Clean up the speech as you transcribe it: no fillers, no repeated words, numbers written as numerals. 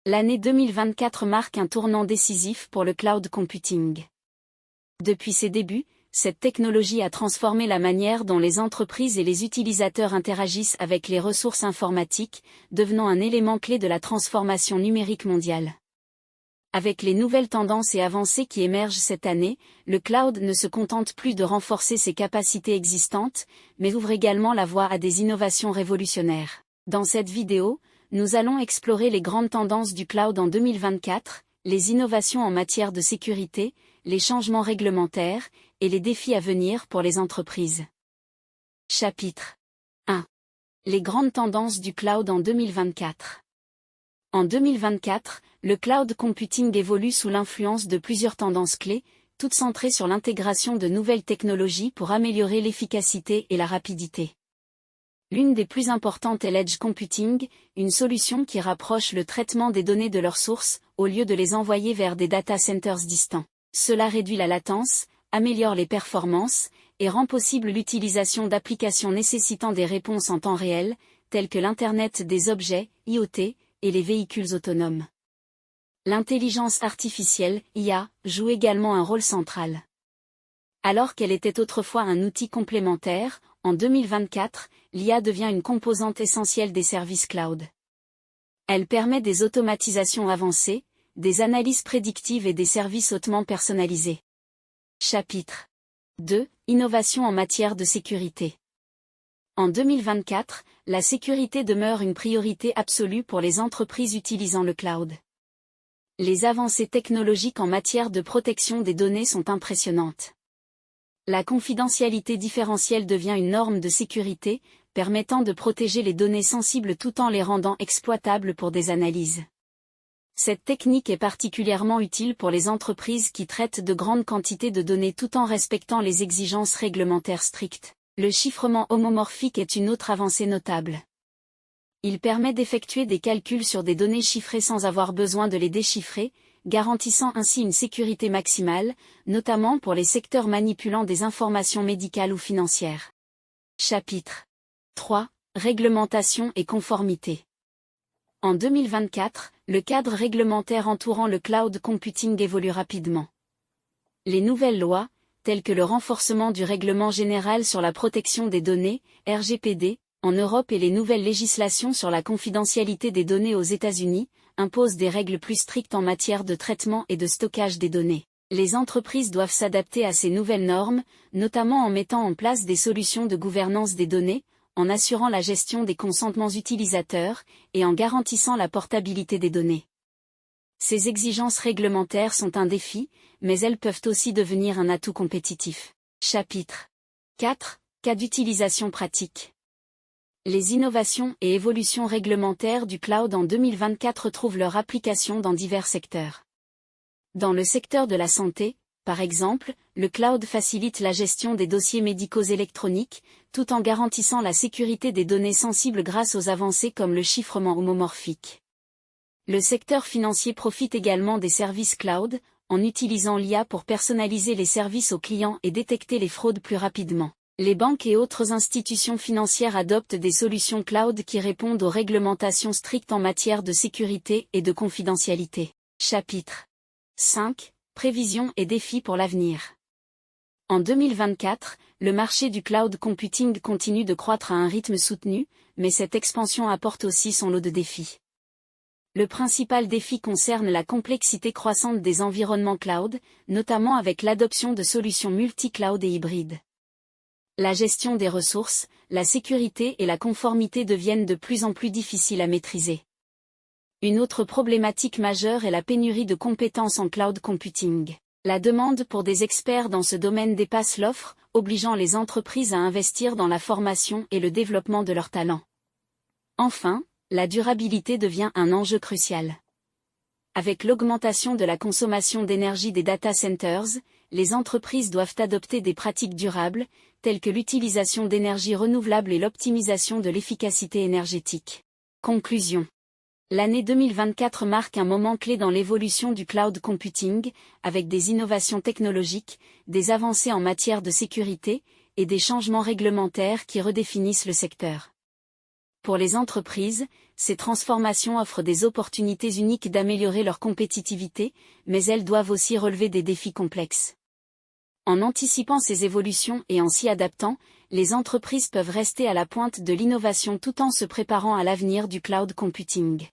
L'année 2024 marque un tournant décisif pour le cloud computing. Depuis ses débuts, cette technologie a transformé la manière dont les entreprises et les utilisateurs interagissent avec les ressources informatiques, devenant un élément clé de la transformation numérique mondiale. Avec les nouvelles tendances et avancées qui émergent cette année, le cloud ne se contente plus de renforcer ses capacités existantes, mais ouvre également la voie à des innovations révolutionnaires. Dans cette vidéo, nous allons explorer les grandes tendances du cloud en 2024, les innovations en matière de sécurité, les changements réglementaires, et les défis à venir pour les entreprises. Chapitre 1. Les grandes tendances du cloud en 2024. En 2024, le cloud computing évolue sous l'influence de plusieurs tendances clés, toutes centrées sur l'intégration de nouvelles technologies pour améliorer l'efficacité et la rapidité. L'une des plus importantes est l'edge computing, une solution qui rapproche le traitement des données de leur source, au lieu de les envoyer vers des data centers distants. Cela réduit la latence, améliore les performances, et rend possible l'utilisation d'applications nécessitant des réponses en temps réel, telles que l'Internet des objets, IoT, et les véhicules autonomes. L'intelligence artificielle, IA, joue également un rôle central. Alors qu'elle était autrefois un outil complémentaire, en 2024, l'IA devient une composante essentielle des services cloud. Elle permet des automatisations avancées, des analyses prédictives et des services hautement personnalisés. Chapitre 2. Innovation en matière de sécurité. En 2024, la sécurité demeure une priorité absolue pour les entreprises utilisant le cloud. Les avancées technologiques en matière de protection des données sont impressionnantes. La confidentialité différentielle devient une norme de sécurité, permettant de protéger les données sensibles tout en les rendant exploitables pour des analyses. Cette technique est particulièrement utile pour les entreprises qui traitent de grandes quantités de données tout en respectant les exigences réglementaires strictes. Le chiffrement homomorphique est une autre avancée notable. Il permet d'effectuer des calculs sur des données chiffrées sans avoir besoin de les déchiffrer, garantissant ainsi une sécurité maximale, notamment pour les secteurs manipulant des informations médicales ou financières. Chapitre 3. Réglementation et conformité. En 2024, le cadre réglementaire entourant le cloud computing évolue rapidement. Les nouvelles lois, telles que le renforcement du règlement général sur la protection des données, RGPD, en Europe et les nouvelles législations sur la confidentialité des données aux États-Unis, imposent des règles plus strictes en matière de traitement et de stockage des données. Les entreprises doivent s'adapter à ces nouvelles normes, notamment en mettant en place des solutions de gouvernance des données, en assurant la gestion des consentements utilisateurs, et en garantissant la portabilité des données. Ces exigences réglementaires sont un défi, mais elles peuvent aussi devenir un atout compétitif. Chapitre 4. Cas d'utilisation pratique. Les innovations et évolutions réglementaires du cloud en 2024 trouvent leur application dans divers secteurs. Dans le secteur de la santé, par exemple, le cloud facilite la gestion des dossiers médicaux électroniques, tout en garantissant la sécurité des données sensibles grâce aux avancées comme le chiffrement homomorphique. Le secteur financier profite également des services cloud, en utilisant l'IA pour personnaliser les services aux clients et détecter les fraudes plus rapidement. Les banques et autres institutions financières adoptent des solutions cloud qui répondent aux réglementations strictes en matière de sécurité et de confidentialité. Chapitre 5. Prévisions et défis pour l'avenir. En 2024, le marché du cloud computing continue de croître à un rythme soutenu, mais cette expansion apporte aussi son lot de défis. Le principal défi concerne la complexité croissante des environnements cloud, notamment avec l'adoption de solutions multi-cloud et hybrides. La gestion des ressources, la sécurité et la conformité deviennent de plus en plus difficiles à maîtriser. Une autre problématique majeure est la pénurie de compétences en cloud computing. La demande pour des experts dans ce domaine dépasse l'offre, obligeant les entreprises à investir dans la formation et le développement de leurs talents. Enfin, la durabilité devient un enjeu crucial. Avec l'augmentation de la consommation d'énergie des data centers, les entreprises doivent adopter des pratiques durables, telles que l'utilisation d'énergie renouvelable et l'optimisation de l'efficacité énergétique. Conclusion. L'année 2024 marque un moment clé dans l'évolution du cloud computing, avec des innovations technologiques, des avancées en matière de sécurité, et des changements réglementaires qui redéfinissent le secteur. Pour les entreprises, ces transformations offrent des opportunités uniques d'améliorer leur compétitivité, mais elles doivent aussi relever des défis complexes. En anticipant ces évolutions et en s'y adaptant, les entreprises peuvent rester à la pointe de l'innovation tout en se préparant à l'avenir du cloud computing.